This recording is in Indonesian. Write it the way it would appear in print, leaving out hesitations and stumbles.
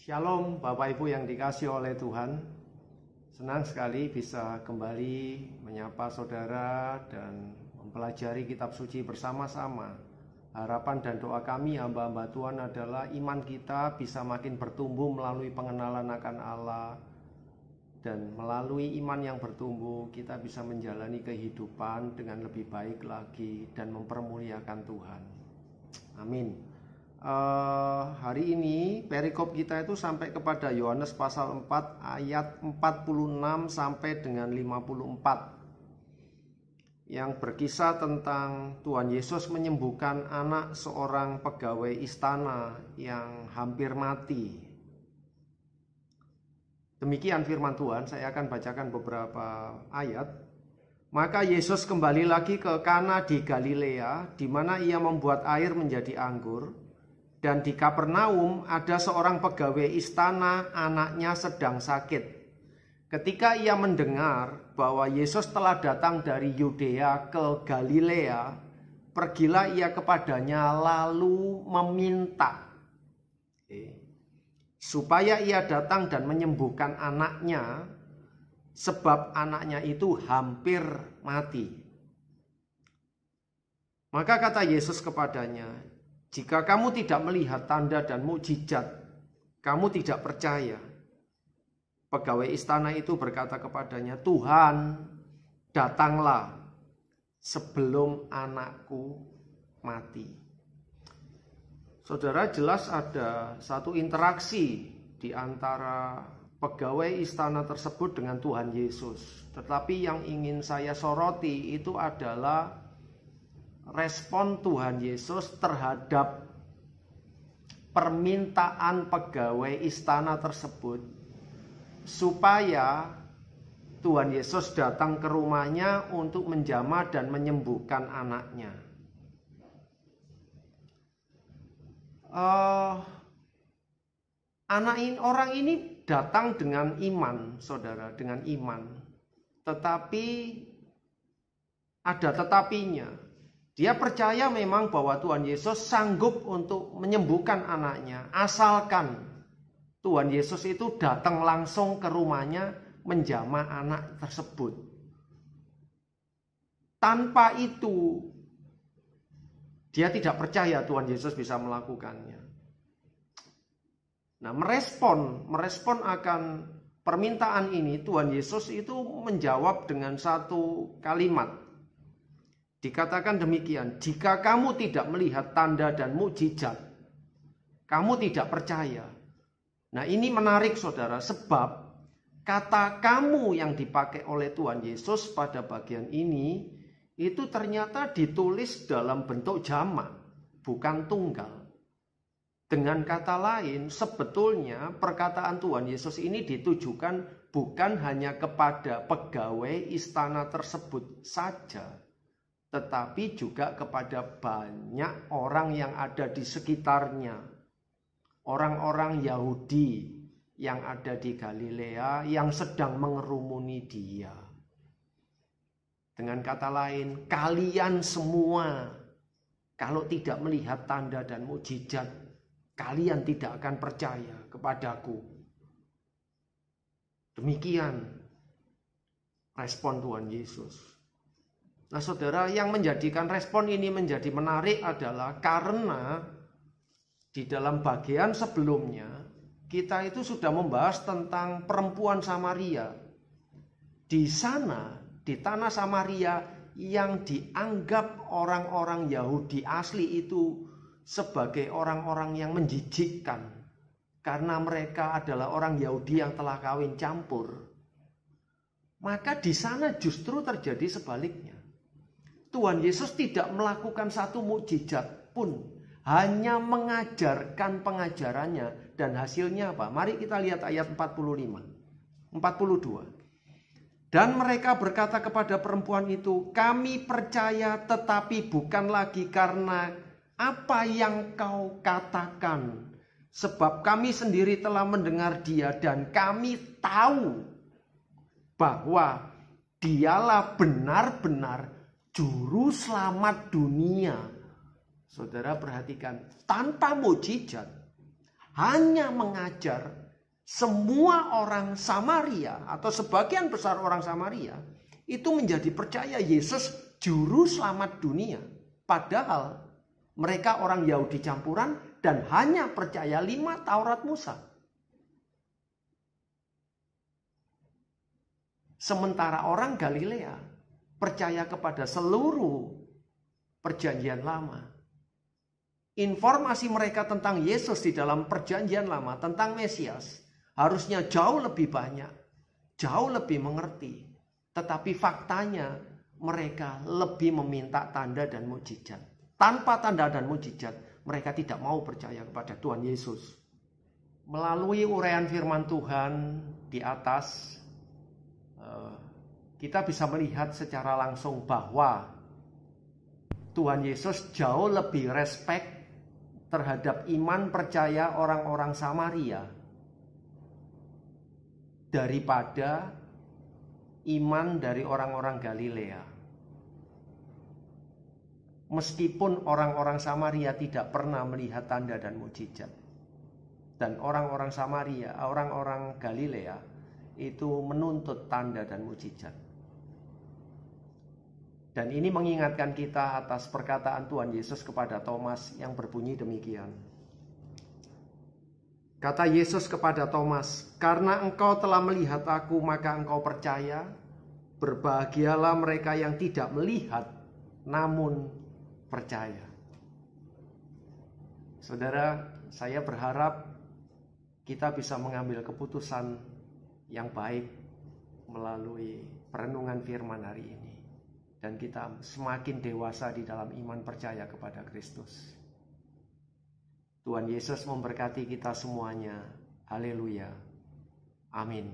Shalom Bapak Ibu yang dikasihi oleh Tuhan. Senang sekali bisa kembali menyapa saudara dan mempelajari kitab suci bersama-sama. Harapan dan doa kami hamba-hamba Tuhan adalah iman kita bisa makin bertumbuh melalui pengenalan akan Allah. Dan melalui iman yang bertumbuh kita bisa menjalani kehidupan dengan lebih baik lagi dan mempermuliakan Tuhan. Amin. Hari ini perikop kita itu sampai kepada Yohanes pasal 4 ayat 46 sampai dengan 54 yang berkisah tentang Tuhan Yesus menyembuhkan anak seorang pegawai istana yang hampir mati. Demikian firman Tuhan, saya akan bacakan beberapa ayat. Maka Yesus kembali lagi ke Kana di Galilea, di mana ia membuat air menjadi anggur. Dan di Kapernaum ada seorang pegawai istana, anaknya sedang sakit. Ketika ia mendengar bahwa Yesus telah datang dari Yudea ke Galilea, pergilah ia kepadanya lalu meminta supaya ia datang dan menyembuhkan anaknya, sebab anaknya itu hampir mati. Maka kata Yesus kepadanya, "Jika kamu tidak melihat tanda dan mukjizat, kamu tidak percaya." Pegawai istana itu berkata kepadanya, "Tuhan, datanglah sebelum anakku mati." Saudara, jelas ada satu interaksi di antara pegawai istana tersebut dengan Tuhan Yesus. Tetapi yang ingin saya soroti itu adalah respon Tuhan Yesus terhadap permintaan pegawai istana tersebut supaya Tuhan Yesus datang ke rumahnya untuk menjamah dan menyembuhkan anaknya. Orang ini datang dengan iman, saudara, dengan iman. Tetapi ada tetapinya. Dia percaya memang bahwa Tuhan Yesus sanggup untuk menyembuhkan anaknya, asalkan Tuhan Yesus itu datang langsung ke rumahnya menjamah anak tersebut. Tanpa itu, dia tidak percaya Tuhan Yesus bisa melakukannya. Nah, merespon akan permintaan ini, Tuhan Yesus itu menjawab dengan satu kalimat. Dikatakan demikian, "Jika kamu tidak melihat tanda dan mukjizat, kamu tidak percaya." Nah, ini menarik saudara, sebab kata "kamu" yang dipakai oleh Tuhan Yesus pada bagian ini itu ternyata ditulis dalam bentuk jamak, bukan tunggal. Dengan kata lain, sebetulnya perkataan Tuhan Yesus ini ditujukan bukan hanya kepada pegawai istana tersebut saja, tetapi juga kepada banyak orang yang ada di sekitarnya. Orang-orang Yahudi yang ada di Galilea yang sedang mengerumuni dia. Dengan kata lain, kalian semua kalau tidak melihat tanda dan mukjizat, kalian tidak akan percaya kepadaku. Demikian respon Tuhan Yesus. Nah, saudara, yang menjadikan respon ini menjadi menarik adalah karena di dalam bagian sebelumnya kita itu sudah membahas tentang perempuan Samaria. Di sana, di tanah Samaria yang dianggap orang-orang Yahudi asli itu sebagai orang-orang yang menjijikkan karena mereka adalah orang Yahudi yang telah kawin campur. Maka di sana justru terjadi sebaliknya. Tuhan Yesus tidak melakukan satu mukjizat pun, hanya mengajarkan pengajarannya, dan hasilnya apa? Mari kita lihat ayat 42. Dan mereka berkata kepada perempuan itu, "Kami percaya, tetapi bukan lagi karena apa yang kau katakan, sebab kami sendiri telah mendengar dia dan kami tahu bahwa dialah benar-benar Juru Selamat dunia." Saudara perhatikan, tanpa mukjizat, hanya mengajar semua orang Samaria atau sebagian besar orang Samaria itu menjadi percaya Yesus juru selamat dunia. Padahal mereka orang Yahudi campuran dan hanya percaya 5 Taurat Musa. Sementara orang Galilea percaya kepada seluruh perjanjian lama. Informasi mereka tentang Yesus di dalam perjanjian lama, tentang Mesias, harusnya jauh lebih banyak, jauh lebih mengerti. Tetapi faktanya mereka lebih meminta tanda dan mukjizat. Tanpa tanda dan mukjizat, mereka tidak mau percaya kepada Tuhan Yesus. Melalui uraian firman Tuhan di atas, kita bisa melihat secara langsung bahwa Tuhan Yesus jauh lebih respect terhadap iman percaya orang-orang Samaria daripada iman dari orang-orang Galilea. Meskipun orang-orang Samaria tidak pernah melihat tanda dan mukjizat, dan orang-orang Samaria, orang-orang Galilea itu menuntut tanda dan mukjizat. Dan ini mengingatkan kita atas perkataan Tuhan Yesus kepada Thomas yang berbunyi demikian. Kata Yesus kepada Thomas, "Karena engkau telah melihat aku, maka engkau percaya. Berbahagialah mereka yang tidak melihat, namun percaya." Saudara, saya berharap kita bisa mengambil keputusan yang baik melalui perenungan firman hari ini. Dan kita semakin dewasa di dalam iman percaya kepada Kristus. Tuhan Yesus memberkati kita semuanya. Haleluya. Amin.